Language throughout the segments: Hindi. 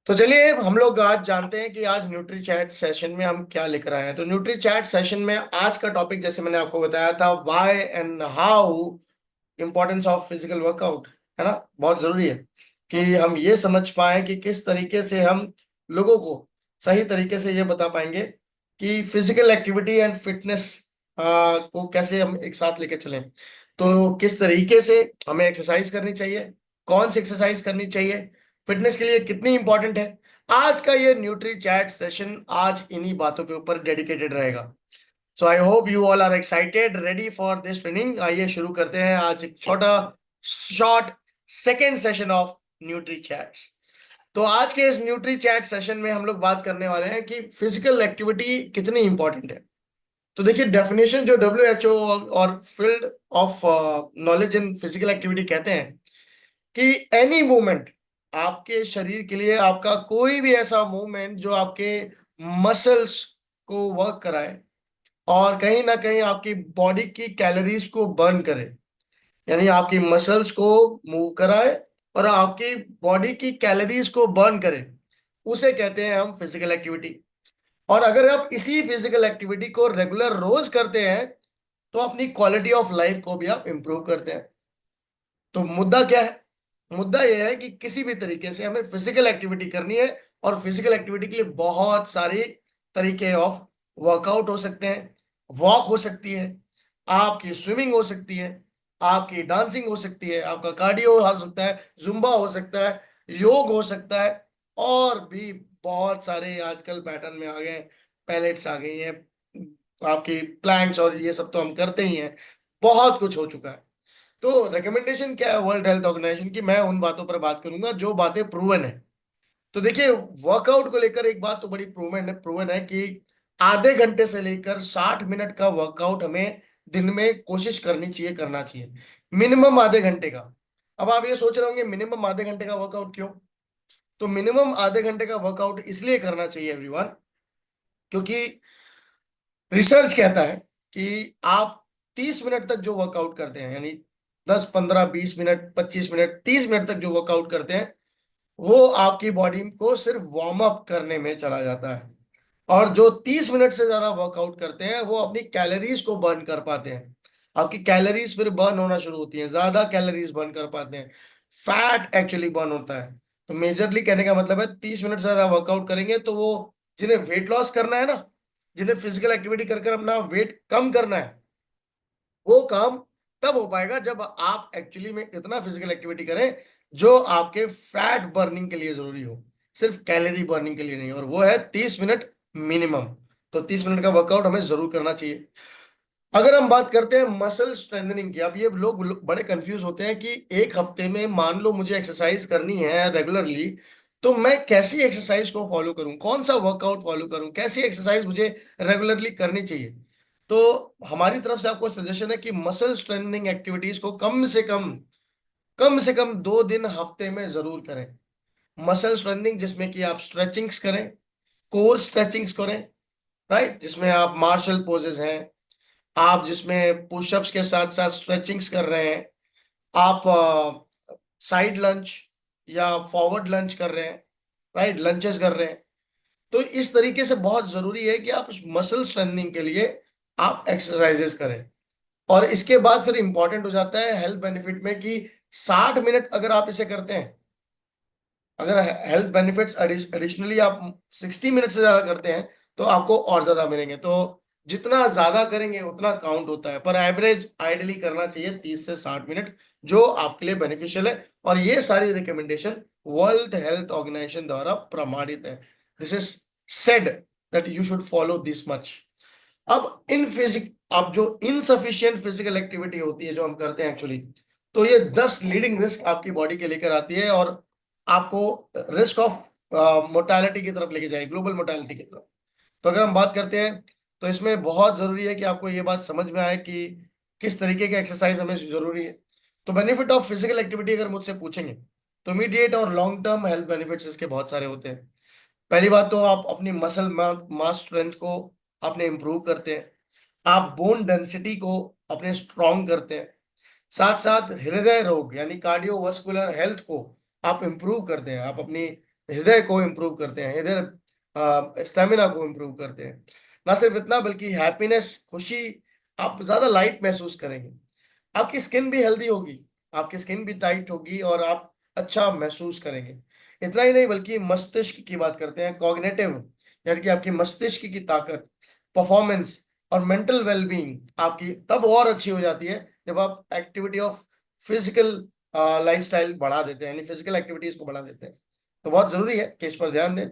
तो चलिए हम लोग आज जानते हैं कि आज न्यूट्री चैट सेशन में हम क्या लेकर आए हैं। तो न्यूट्री चैट सेशन में आज का टॉपिक, जैसे मैंने आपको बताया था, why and how importance of physical workout, है ना। बहुत जरूरी है कि हम ये समझ पाए कि किस तरीके से हम लोगों को सही तरीके से ये बता पाएंगे कि फिजिकल एक्टिविटी एंड फिटनेस को कैसे हम एक साथ लेके चलें। तो किस तरीके से हमें एक्सरसाइज करनी चाहिए, कौन सी एक्सरसाइज करनी चाहिए, फिटनेस के लिए कितनी इंपॉर्टेंट है। आज का ये न्यूट्री चैट सेशन आज इन्हीं बातों के ऊपर डेडिकेटेड रहेगा। So I hope you all are excited, ready for this training. आइए शुरू करते हैं आज एक छोटा short second session of nutri chats. तो आज के इस न्यूट्री चैट सेशन में हम लोग बात करने वाले हैं कि फिजिकल एक्टिविटी कितनी इंपॉर्टेंट है। तो देखिए, डेफिनेशन जो WHO और field of knowledge in physical activity कहते हैं कि एनी मूवमेंट, आपके शरीर के लिए आपका कोई भी ऐसा मूवमेंट जो आपके मसल्स को वर्क कराए और कहीं ना कहीं आपकी बॉडी की कैलोरीज को बर्न करे, यानी आपकी मसल्स को मूव कराए और आपकी बॉडी की कैलोरीज को बर्न करे, उसे कहते हैं हम फिजिकल एक्टिविटी। और अगर आप इसी फिजिकल एक्टिविटी को रेगुलर रोज करते हैं तो अपनी क्वालिटी ऑफ लाइफ को भी आप इंप्रूव करते हैं। तो मुद्दा क्या है? मुद्दा यह है कि किसी भी तरीके से हमें फिजिकल एक्टिविटी करनी है, और फिजिकल एक्टिविटी के लिए बहुत सारी तरीके ऑफ वर्कआउट हो सकते हैं। वॉक हो सकती है, आपकी स्विमिंग हो सकती है, आपकी डांसिंग हो सकती है, आपका कार्डियो हो सकता है, जुम्बा हो सकता है, योग हो सकता है, और भी बहुत सारे आजकल पैटर्न में आ गए हैं। पैलेट्स आ गई हैं, आपकी प्लैंक्स, और ये सब तो हम करते ही हैं। बहुत कुछ हो चुका है। तो रिकमेंडेशन क्या है वर्ल्ड हेल्थ ऑर्गेनाइजेशन की? मैं उन बातों पर बात करूंगा जो बातें प्रूवन है। तो देखिए, वर्कआउट को लेकर एक बात तो बड़ी प्रूवन है कि आधे घंटे से लेकर 60 मिनट का वर्कआउट हमें दिन में कोशिश करनी चाहिए, करना चाहिए, मिनिमम आधे घंटे का। अब आप ये सोच रहे होंगे मिनिमम आधे घंटे का वर्कआउट क्यों? तो मिनिमम आधे घंटे का वर्कआउट इसलिए करना चाहिए एवरीवन, क्योंकि रिसर्च कहता है कि आप 30 मिनट तक जो वर्कआउट करते हैं, यानी 10 15 20 मिनट 25 मिनट 30 मिनट तक जो वर्कआउट करते हैं, वो आपकी बॉडी को सिर्फ वार्म अप करने में चला जाता है। और जो 30 मिनट से ज्यादा वर्कआउट करते हैं वो अपनी कैलोरीज को बर्न कर पाते हैं। आपकी कैलोरीज फिर बर्न होना शुरू होती है, ज्यादा कैलोरीज बर्न कर पाते हैं, फैट एक्चुअली बर्न होता है। तो मेजरली कहने का मतलब है 30 मिनट से ज्यादा वर्कआउट करेंगे तो वो, जिन्हें वेट लॉस करना है ना, जिन्हें फिजिकल एक्टिविटी कर कर अपना वेट कम करना है, वो काम तब हो पाएगा जब आप एक्चुअली में इतना फिजिकल एक्टिविटी करें जो आपके फैट बर्निंग के लिए जरूरी हो, सिर्फ कैलोरी बर्निंग के लिए नहीं। और वो है 30 मिनट मिनिमम। तो 30 मिनट का वर्कआउट हमें जरूर करना चाहिए। अगर हम बात करते हैं मसल स्ट्रेंथनिंग की, अब ये लोग बड़े कंफ्यूज होते हैं कि एक हफ्ते में मान लो मुझे एक्सरसाइज करनी है रेगुलरली, तो मैं कैसी एक्सरसाइज को फॉलो करूं, कौन सा वर्कआउट फॉलो करूं, कैसी एक्सरसाइज मुझे रेगुलरली करनी चाहिए। तो हमारी तरफ से आपको सजेशन है कि मसल स्ट्रेंथनिंग एक्टिविटीज को कम से कम 2 दिन हफ्ते में जरूर करें। मसल स्ट्रेंथनिंग जिसमें कि आप स्ट्रेचिंग्स करें, कोर स्ट्रेचिंग्स करें, राइट, जिसमें आप मार्शल पोजेस हैं, आप जिसमें पुशअप्स के साथ साथ स्ट्रेचिंग्स कर रहे हैं, आप साइड लंच या फॉरवर्ड लंच कर रहे हैं, राइट, लंचेस कर रहे हैं। तो इस तरीके से बहुत जरूरी है कि आप मसल स्ट्रेंथनिंग के लिए आप एक्सरसाइजेस करें। और इसके बाद फिर इंपॉर्टेंट हो जाता है हेल्थ बेनिफिट में कि 60 मिनट अगर आप इसे करते हैं, अगर हेल्थ बेनिफिट्स एडिशनली आप 60 मिनट से ज्यादा करते हैं तो आपको और ज्यादा मिलेंगे। तो जितना ज्यादा करेंगे उतना काउंट होता है, पर एवरेज आइडली करना चाहिए 30 से 60 मिनट, जो आपके लिए बेनिफिशियल है। और ये सारी रिकमेंडेशन वर्ल्ड हेल्थ ऑर्गेनाइजेशन द्वारा प्रमाणित है। This is said that you should follow this much. अब जो इनसफिशियंट फिजिकल एक्टिविटी होती है जो हम करते हैं एक्चुअली, तो ये 10 लीडिंग रिस्क आपकी बॉडी के लेकर आती है और आपको रिस्क ऑफ मोर्टालिटी की तरफ लेके जाएगी, ग्लोबल मोर्टालिटी की तरफ। तो अगर हम बात करते हैं तो इसमें बहुत जरूरी है कि आपको ये बात समझ में आए कि किस तरीके की एक्सरसाइज हमें जरूरी है। तो बेनिफिट ऑफ फिजिकल एक्टिविटी अगर मुझसे पूछेंगे तो इमीडिएट और लॉन्ग टर्म हेल्थ बेनिफिट्स इसके बहुत सारे होते हैं। पहली बात तो आप अपनी मसल मास स्ट्रेंथ को अपने इंप्रूव करते हैं, आप बोन डेंसिटी को अपने स्ट्रॉन्ग करते हैं, साथ साथ हृदय रोग यानी कार्डियोवास्कुलर हेल्थ को आप इंप्रूव करते हैं, आप अपनी हृदय को इम्प्रूव करते हैं, हृदय स्टेमिना को इम्प्रूव करते हैं। ना सिर्फ इतना बल्कि हैप्पीनेस, खुशी, आप ज्यादा लाइट महसूस करेंगे। आपकी स्किन भी हेल्दी होगी, आपकी स्किन भी टाइट होगी और आप अच्छा महसूस करेंगे। इतना ही नहीं बल्कि मस्तिष्क की बात करते हैं, कॉग्निटिव, यानी कि आपकी मस्तिष्क की ताकत, परफॉर्मेंस और मेंटल वेलबींग आपकी तब और अच्छी हो जाती है जब आप एक्टिविटी ऑफ फिजिकल लाइफस्टाइल बढ़ा देते हैं, यानी फिजिकल एक्टिविटीज को बढ़ा देते हैं। तो बहुत जरूरी है कि इस पर ध्यान दें।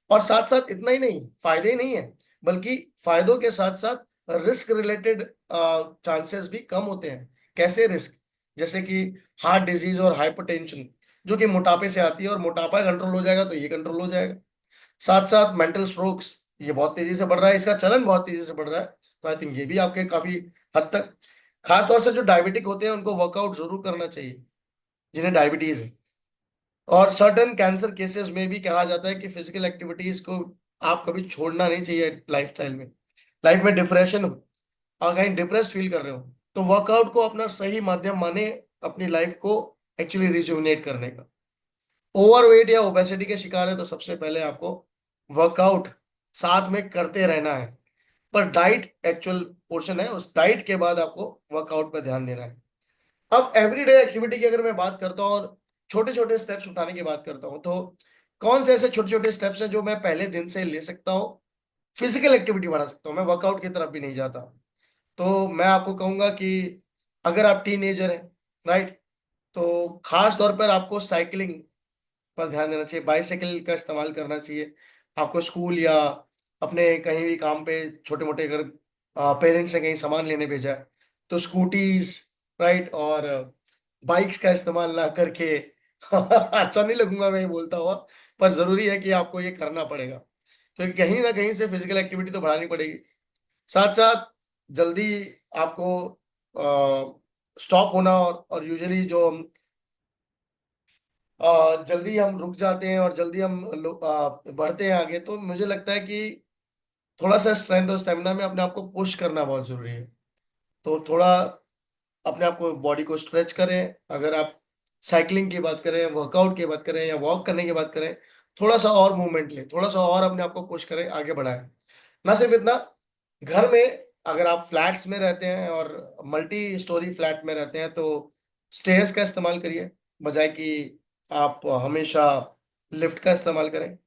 और साथ साथ इतना ही नहीं, फायदे ही नहीं है बल्कि फायदों के साथ साथ रिस्क रिलेटेड चांसेस भी कम होते हैं। कैसे रिस्क? जैसे कि हार्ट डिजीज और हाइपरटेंशन, जो कि मोटापे से आती है, और मोटापा कंट्रोल हो जाएगा तो ये कंट्रोल हो जाएगा। साथ साथ मेंटल स्ट्रोक्स, ये बहुत तेजी से बढ़ रहा है, इसका चलन बहुत तेजी से बढ़ रहा है, तो आई थिंक ये भी आपके काफी हद तक, खासतौर से जो डायबिटिक होते हैं उनको वर्कआउट जरूर करना चाहिए, जिन्हें डायबिटीज है। और सर्टेन कैंसर केसेस में भी कहा जाता है कि फिजिकल एक्टिविटीज को आप कभी छोड़ना नहीं चाहिए लाइफस्टाइल में। लाइफ में डिप्रेशन हो और कहीं डिप्रेस फील कर रहे हो तो वर्कआउट को अपना सही माध्यम माने, अपनी लाइफ को एक्चुअली रिजुविनेट करने का। ओवरवेट या ओबेसिटी के शिकार है तो सबसे पहले आपको वर्कआउट साथ में करते रहना है, पर डाइट एक्चुअल पोर्शन है, उस डाइट के बाद आपको वर्कआउट पर ध्यान देना है। अब एवरीडे एक्टिविटी की अगर मैं बात करता हूँ और छोटे छोटे स्टेप्स उठाने की बात करता हूँ, तो कौन से ऐसे छोटे छोटे स्टेप्स हैं जो मैं पहले दिन से ले सकता हूँ, फिजिकल एक्टिविटी बढ़ा सकता हूँ, मैं वर्कआउट की तरफ भी नहीं जाता। तो मैं आपको कहूंगा कि अगर आप टीनेजर हैं, राइट, तो खास तौर पर आपको साइकिलिंग पर ध्यान देना चाहिए, बाइसाइकिल का इस्तेमाल करना चाहिए। आपको स्कूल या अपने कहीं भी काम पे छोटे मोटे अगर पेरेंट्स ने कहीं सामान लेने भेजा है तो स्कूटीज, राइट, और बाइक्स का इस्तेमाल ना करके अच्छा नहीं लगूंगा मैं ये बोलता हुआ, पर जरूरी है कि आपको ये करना पड़ेगा, क्योंकि कहीं ना कहीं से फिजिकल एक्टिविटी तो बढ़ानी पड़ेगी। साथ साथ जल्दी आपको स्टॉप होना, और यूजुअली जो हम जल्दी हम रुक जाते हैं और जल्दी हम बढ़ते हैं आगे, तो मुझे लगता है कि थोड़ा सा स्ट्रेंथ और स्टेमिना में अपने आप को पुश करना बहुत जरूरी है। तो थोड़ा अपने आप को, बॉडी को स्ट्रेच करें। अगर आप साइकिलिंग की बात करें, वर्कआउट की बात करें या वॉक करने की बात करें, थोड़ा सा और मूवमेंट लें, थोड़ा सा और अपने आप को पुश करें, आगे बढ़ाएं। ना सिर्फ इतना, घर में अगर आप फ्लैट्स में रहते हैं और मल्टी स्टोरी फ्लैट में रहते हैं तो स्टेयर्स का इस्तेमाल करिए, बजाय कि आप हमेशा लिफ्ट का इस्तेमाल करें।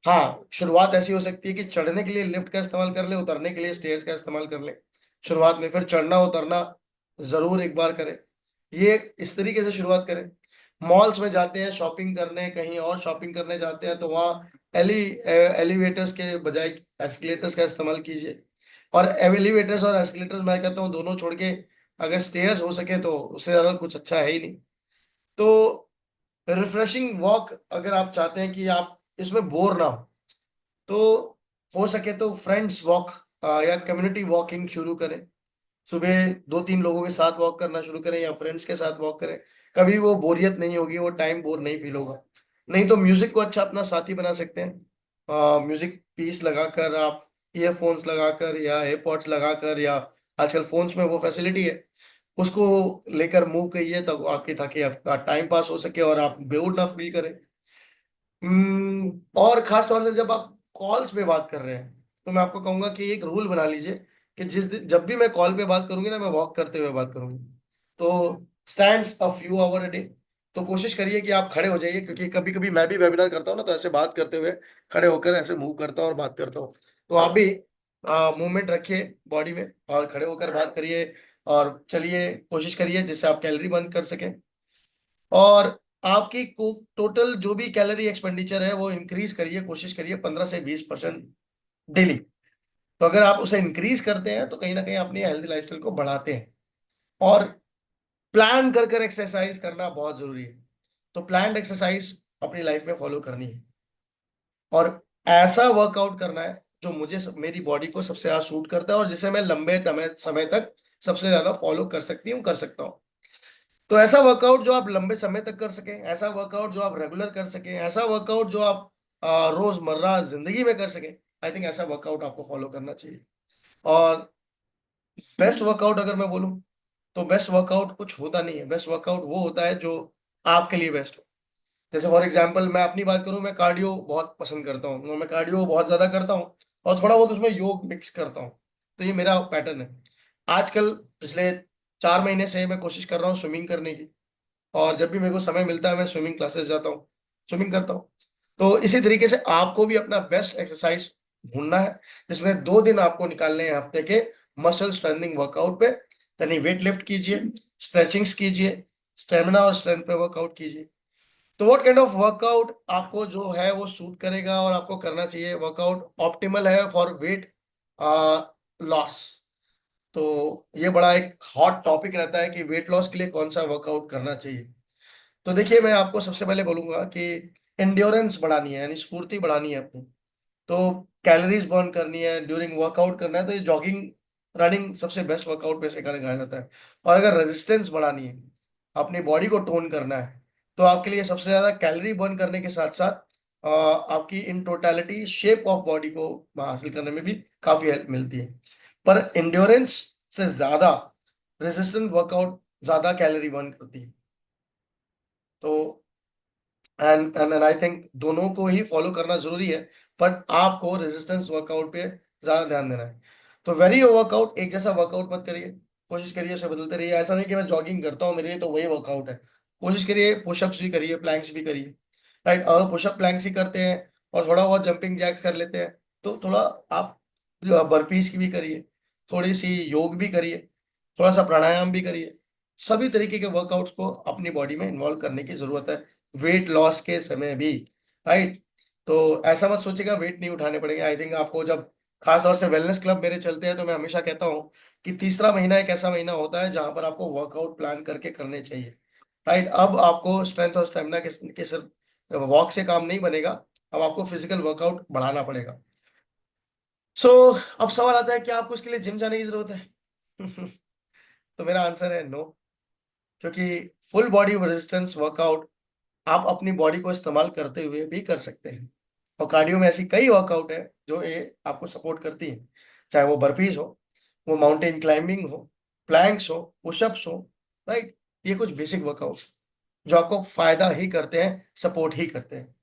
हाँ, शुरुआत ऐसी हो सकती है कि चढ़ने के लिए लिफ्ट का इस्तेमाल कर ले, उतरने के लिए स्टेयर्स का इस्तेमाल कर ले शुरुआत में, फिर चढ़ना उतरना जरूर एक बार करें। ये इस तरीके से शुरुआत करें। मॉल्स में जाते हैं शॉपिंग करने, कहीं और शॉपिंग करने जाते हैं तो वहाँ एलिवेटर्स के बजाय एस्केलेटर्स का इस्तेमाल कीजिए। और एलिवेटर्स और एस्केलेटर्स मैं कहता हूँ दोनों छोड़ के अगर स्टेयर्स हो सके तो उससे ज्यादा कुछ अच्छा है ही नहीं। तो रिफ्रेशिंग वॉक अगर आप चाहते हैं कि आप इसमें बोर ना हो हो सके तो फ्रेंड्स वॉक या कम्युनिटी वॉकिंग शुरू करें। सुबह दो तीन लोगों के साथ वॉक करना शुरू करें या फ्रेंड्स के साथ वॉक करें। कभी वो बोरियत नहीं होगी, वो टाइम बोर नहीं फील होगा। नहीं तो म्यूजिक को अच्छा अपना साथी बना सकते हैं, म्यूजिक पीस लगाकर आप, ईयरफोन्स लगाकर या एयरपॉड्स लगाकर, या आजकल फोन्स में वो फैसिलिटी है, उसको लेकर मूव करिए तब आपकी, ताकि आपका टाइम पास हो सके और आप बोर ना फील करें। और खास तौर से जब आप कॉल्स पे बात कर रहे हैं तो मैं आपको कहूंगा कि एक रूल बना लीजिए कि जिस दिन जब भी मैं कॉल पे बात करूंगी ना, मैं वॉक करते हुए बात करूंगी। तो stands a few hour a day, तो कोशिश करिए कि आप खड़े हो जाइए, क्योंकि कभी कभी मैं भी वेबिनार करता हूँ ना, तो ऐसे बात करते हुए खड़े होकर ऐसे मूव करता हूँ और बात करता हूँ। तो आप भी मूवमेंट रखिए बॉडी में और खड़े होकर बात करिए, और चलिए कोशिश करिए जिससे आप कैलोरी बर्न कर सकें। और आपकी टोटल जो भी कैलोरी एक्सपेंडिचर है वो इंक्रीज करिए, कोशिश करिए 15 से 20% डेली। तो अगर आप उसे इंक्रीज करते हैं तो कहीं ना कहीं अपनी हेल्दी लाइफस्टाइल को बढ़ाते हैं। और प्लान कर कर एक्सरसाइज करना बहुत जरूरी है। तो प्लान्ड एक्सरसाइज अपनी लाइफ में फॉलो करनी है, और ऐसा वर्कआउट करना है जो मुझे मेरी बॉडी को सबसे ज्यादा सूट करता है और जिसे मैं लंबे समय तक सबसे ज्यादा फॉलो कर सकती हूँ, कर सकता हूँ। तो ऐसा वर्कआउट जो आप लंबे समय तक कर सकें, ऐसा वर्कआउट जो आप रेगुलर कर सकें, ऐसा वर्कआउट जो आप रोजमर्रा जिंदगी में कर सकें, आई थिंक ऐसा वर्कआउट आपको फॉलो करना चाहिए। और बेस्ट वर्कआउट अगर मैं बोलूं तो बेस्ट वर्कआउट कुछ होता नहीं है, बेस्ट वर्कआउट वो होता है जो आपके लिए बेस्ट हो। जैसे फॉर एग्जांपल मैं अपनी बात करूं, मैं कार्डियो बहुत पसंद करता हूँ, तो मैं कार्डियो बहुत ज्यादा करता हूँ और थोड़ा बहुत उसमें योग मिक्स करता हूँ। तो ये मेरा पैटर्न है। आजकल पिछले 4 महीने से मैं कोशिश कर रहा हूँ स्विमिंग करने की, और जब भी मेरे को समय मिलता है मैं स्विमिंग क्लासेस जाता हूँ, स्विमिंग करता हूँ। तो इसी तरीके से आपको भी अपना बेस्ट एक्सरसाइज ढूंढना है, जिसमें 2 दिन आपको निकालने हैं हफ्ते के मसल स्ट्रेंथिंग वर्कआउट पे। यानी वेट लिफ्ट कीजिए, स्ट्रेचिंग्स कीजिए, स्टेमिना और स्ट्रेंथ पे वर्कआउट कीजिए। तो व्हाट काइंड ऑफ वर्कआउट आपको जो है वो सूट करेगा और आपको करना चाहिए, वर्कआउट ऑप्टिमल है फॉर वेट लॉस। तो ये बड़ा एक हॉट टॉपिक रहता है कि वेट लॉस के लिए कौन सा वर्कआउट करना चाहिए। तो देखिए, मैं आपको सबसे पहले बोलूंगा कि एंड्योरेंस बढ़ानी है, यानी स्फूर्ति बढ़ानी है अपनी। तो कैलोरीज बर्न करनी है, ड्यूरिंग वर्कआउट करना है, तो ये जॉगिंग, रनिंग सबसे बेस्ट वर्कआउट में से कहा जाता है। और अगर रेजिस्टेंस बढ़ानी है, अपनी बॉडी को टोन करना है, तो आपके लिए सबसे ज्यादा कैलोरी बर्न करने के साथ साथ आपकी in totality shape of body को हासिल करने में भी काफी हेल्प मिलती है। पर एंड्योरेंस से ज्यादा रेजिस्टेंस वर्कआउट ज्यादा कैलोरी बर्न करती है। तो एंड एंड आई थिंक दोनों को ही फॉलो करना जरूरी है, बट आपको रेजिस्टेंस वर्कआउट पे ज्यादा ध्यान देना है। तो वेरी वर्कआउट एक जैसा वर्कआउट मत करिए, कोशिश करिए उसे बदलते रहिए। ऐसा नहीं कि मैं जॉगिंग करता हूँ मेरे लिए तो वही वर्कआउट है। कोशिश करिए पुशअप्स भी करिए, प्लैंक्स भी करिए। राइट, अगर पुशअप प्लैंक्स ही करते हैं और थोड़ा बहुत जंपिंग जैक्स कर लेते हैं, तो थोड़ा आप बर्पीज की भी करिए, थोड़ी सी योग भी करिए, थोड़ा सा प्राणायाम भी करिए। सभी तरीके के वर्कआउट्स को अपनी बॉडी में इन्वॉल्व करने की जरूरत है, वेट लॉस के समय भी। राइट। तो ऐसा मत सोचिएगा वेट नहीं उठाने पड़ेंगे। आई थिंक आपको जब, खास तौर से वेलनेस क्लब मेरे चलते हैं, तो मैं हमेशा कहता हूँ कि तीसरा महीना एक ऐसा महीना होता है जहां पर आपको वर्कआउट प्लान करके करने चाहिए। राइट, अब आपको स्ट्रेंथ और स्टेमिना के सिर्फ वॉक से काम नहीं बनेगा, अब आपको फिजिकल वर्कआउट बढ़ाना पड़ेगा। सो अब सवाल आता है कि आपको इसके लिए जिम जाने की जरूरत है? तो मेरा आंसर है नो। क्योंकि फुल बॉडी रेजिस्टेंस वर्कआउट आप अपनी बॉडी को इस्तेमाल करते हुए भी कर सकते हैं। और कार्डियो में ऐसी कई वर्कआउट है जो ये आपको सपोर्ट करती हैं, चाहे वो बर्पीज हो, वो माउंटेन क्लाइंबिंग हो, प्लैंक्स हो, पुशअप्स हो। राइट, ये कुछ बेसिक वर्कआउट्स जो आपको फायदा ही करते हैं, सपोर्ट ही करते हैं।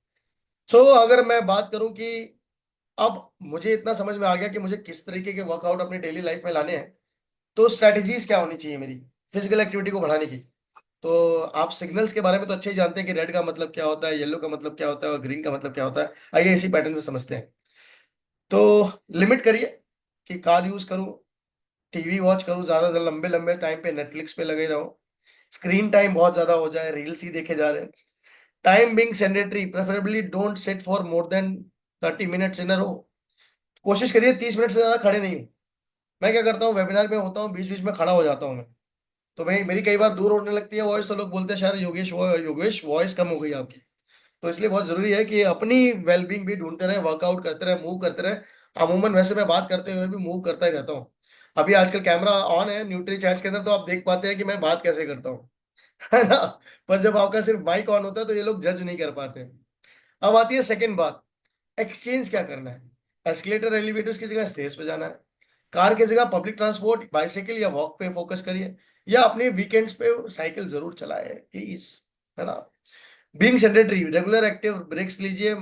सो अगर मैं बात करूं कि अब मुझे इतना समझ में आ गया कि मुझे किस तरीके के वर्कआउट अपनी डेली लाइफ में लाने हैं, तो स्ट्रैटेजीज क्या होनी चाहिए मेरी फिजिकल एक्टिविटी को बढ़ाने की। तो आप सिग्नल्स के बारे में तो अच्छे ही जानते हैं कि रेड का मतलब क्या होता है, येलो का मतलब क्या होता है और ग्रीन का मतलब क्या होता है। आइए इसी पैटर्न से समझते हैं। तो लिमिट करिए कि कार यूज करूं, टीवी वॉच करूं, ज्यादा लंबे लंबे टाइम पे नेटफ्लिक्स पे लगे रहो, स्क्रीन टाइम बहुत ज्यादा हो जाए, रील्स ही देखे जा रहे हैं। Time being sedentary, preferably don't sit for more than 30 minutes in a row. कोशिश करिए 30 मिनट से ज्यादा खड़े नहीं हो। मैं क्या करता हूँ, वेबिनार में होता हूँ, बीच बीच में खड़ा हो जाता हूँ मैं। तो मैं, मेरी कई बार दूर उड़ने लगती है वॉइस, तो लोग बोलते हैं शायद योगेश योगेश वॉइस कम हो गई आपकी। तो इसलिए बहुत जरूरी है कि अपनी वेलबींग भी ढूंढते रहे, वर्कआउट करते रहे, मूव करते रहे। अमूमन वैसे मैं बात करते हुए भी मूव करता ही रहता हूँ। अभी आजकल कैमरा ऑन है न्यूट्री चैट्स के अंदर, तो आप देख पाते हैं कि मैं बात कैसे करता हूँ। है ना। पर जब आपका सिर्फ माइक ऑन होता है तो ये लोग जज नहीं कर पाते। अब आती है सेकंड बात, एक्सचेंज क्या करना है। एस्केलेटर एलिवेटर्स की जगह स्टेयर्स पे जाना है, कार की जगह पब्लिक ट्रांसपोर्ट, बाइसाइकिल या वॉक पे फोकस करिए, या अपने वीकेंड्स पे साइकिल जरूर चलाए प्लीज। है ना। Being sedentary, regular active breaks लीजिए,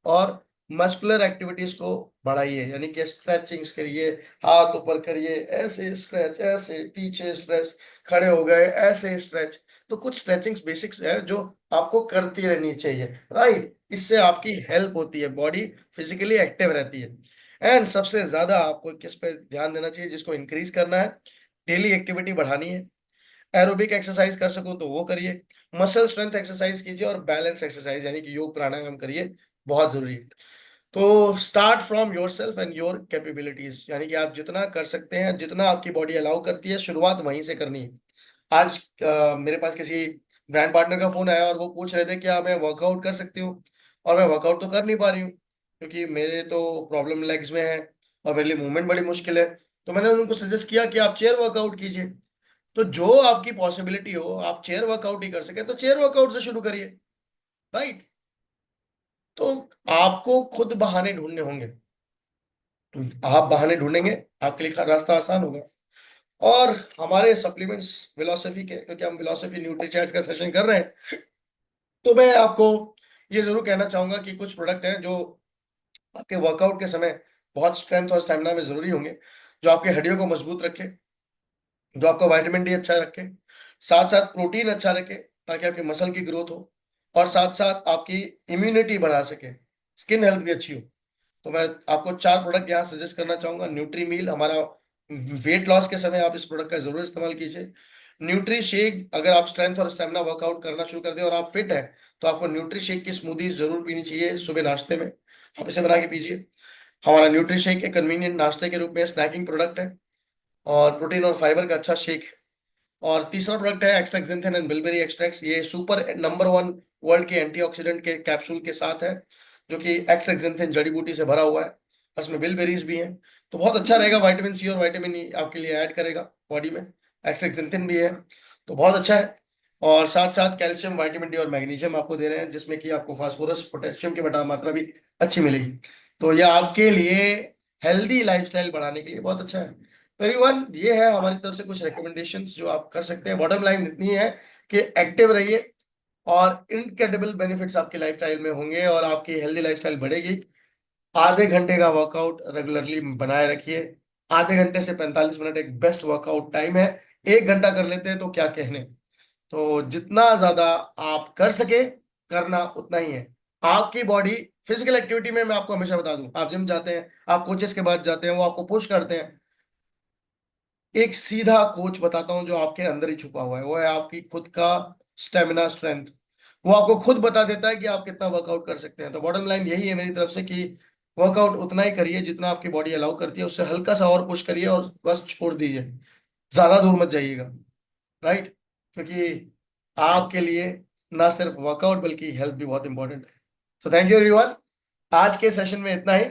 और मस्कुलर एक्टिविटीज को बढ़ाइए, यानी कि स्ट्रेचिंग्स करिए, हाथ ऊपर करिए, ऐसे स्ट्रेच, ऐसे पीछे स्ट्रेच, खड़े हो गए ऐसे स्ट्रेच। तो कुछ स्ट्रेचिंग्स बेसिक्स है जो आपको करती रहनी चाहिए। राइट, इससे आपकी हेल्प होती है, बॉडी फिजिकली एक्टिव रहती है। एंड सबसे ज्यादा आपको किस पे ध्यान देना चाहिए, जिसको इंक्रीज करना है, डेली एक्टिविटी बढ़ानी है। एरोबिक एक्सरसाइज कर सको तो वो करिए, मसल स्ट्रेंथ एक्सरसाइज कीजिए, और बैलेंस एक्सरसाइज यानी कि योग प्राणायाम करिए, बहुत जरूरी है। तो start from your self and your capabilities, यानी कि आप जितना कर सकते हैं, जितना आपकी बॉडी अलाउ करती है, शुरुआत वहीं से करनी है। आज मेरे पास किसी ब्रांड पार्टनर का फोन आया और वो पूछ रहे थे क्या मैं वर्कआउट कर सकती हूँ, और मैं वर्कआउट तो कर नहीं पा रही हूँ क्योंकि मेरे तो प्रॉब्लम लेग्स में है और मेरे लिए मूवमेंट बड़ी मुश्किल है। तो मैंने उनको सजेस्ट किया कि आप चेयर वर्कआउट कीजिए। तो जो आपकी पॉसिबिलिटी हो, आप चेयर वर्कआउट ही कर सके तो चेयर वर्कआउट से शुरू करिए। राइट। तो आपको खुद बहाने ढूंढने होंगे, आप बहाने ढूंढेंगे, आपके लिए रास्ता आसान होगा। और हमारे सप्लीमेंट्स फिलोसफी के, क्योंकि हम फिलोसफी न्यूट्री चैट का सेशन कर रहे हैं, तो मैं आपको ये जरूर कहना चाहूंगा कि कुछ प्रोडक्ट हैं जो आपके वर्कआउट के समय बहुत स्ट्रेंथ और स्टेमिना में जरूरी होंगे, जो आपके हड्डियों को मजबूत रखे, जो आपका विटामिन डी अच्छा रखे, साथ साथ प्रोटीन अच्छा रखे ताकि आपकी मसल की ग्रोथ हो, और साथ साथ आपकी इम्यूनिटी बढ़ा सके, स्किन हेल्थ भी अच्छी हो। तो मैं आपको 4 प्रोडक्ट यहाँ सजेस्ट करना चाहूंगा। न्यूट्री मील हमारा, वेट लॉस के समय आप इस प्रोडक्ट का जरूर इस्तेमाल कीजिए। न्यूट्री शेक, अगर आप स्ट्रेंथ और स्टेमिना वर्कआउट करना शुरू कर दें और आप फिट हैं, तो आपको न्यूट्री शेक की स्मूदी जरूर पीनी चाहिए सुबह नाश्ते में। आप इसे बना के पीजिए। हमारा न्यूट्री शेक एक कन्वीनियंट नाश्ते के रूप में स्नैकिंग प्रोडक्ट है और प्रोटीन और फाइबर का अच्छा शेक है। और तीसरा प्रोडक्ट है एक्सट्राजेंथिन एंड बिलबेरी एक्सट्रैक्ट्स। ये सुपर नंबर 1 वर्ल्ड के एंटीऑक्सीडेंट के कैप्सूल के साथ है, जो कि एक्सट्राजेंथिन जड़ी बूटी से भरा हुआ है, और इसमें बिलबेरीज भी हैं। तो बहुत अच्छा रहेगा, विटामिन सी और विटामिन ई आपके लिए ऐड करेगा बॉडी में। एक्सट्राजेंथिन भी है तो बहुत अच्छा है। और साथ साथ कैल्शियम, विटामिन डी और मैग्नीशियम आपको दे रहे हैं, जिसमें कि आपको फास्फोरस, पोटेशियम की मात्रा भी अच्छी मिलेगी। तो यह आपके लिए हेल्दी लाइफस्टाइल बढ़ाने के लिए बहुत अच्छा है। तो एवरीवन, ये है हमारी तरफ से कुछ रिकमेंडेशंस जो आप कर सकते हैं। बॉटम लाइन इतनी है कि एक्टिव रहिए और इनक्रेडिबल बेनिफिट्स आपकी लाइफस्टाइल में होंगे और आपकी हेल्दी लाइफस्टाइल बढ़ेगी। आधे घंटे का वर्कआउट रेगुलरली बनाए रखिए। आधे घंटे से 45 मिनट एक बेस्ट वर्कआउट टाइम है। 1 घंटा कर लेते हैं तो क्या कहने। तो जितना ज्यादा आप कर सके, करना उतना ही है। आपकी बॉडी, फिजिकल एक्टिविटी में मैं आपको हमेशा बता दूं, आप जिम जाते हैं, आप कोचेस के पास जाते हैं, वो आपको पुश करते हैं। एक सीधा कोच बताता हूं जो आपके अंदर ही छुपा हुआ है, वो है आपकी खुद का स्टेमिना, स्ट्रेंथ। वो आपको खुद बता देता है कि आप कितना वर्कआउट कर सकते हैं। तो बॉटम लाइन यही है मेरी तरफ से कि वर्कआउट उतना ही करिए जितना आपकी बॉडी अलाउ करती है, उससे हल्का सा और पुश करिए और बस छोड़ दीजिए। ज्यादा दूर मत जाइएगा, राइट? क्योंकि आपके लिए ना सिर्फ वर्कआउट बल्कि हेल्थ भी बहुत इंपॉर्टेंट है। सो थैंक यू एवरीवन, आज के सेशन में इतना ही।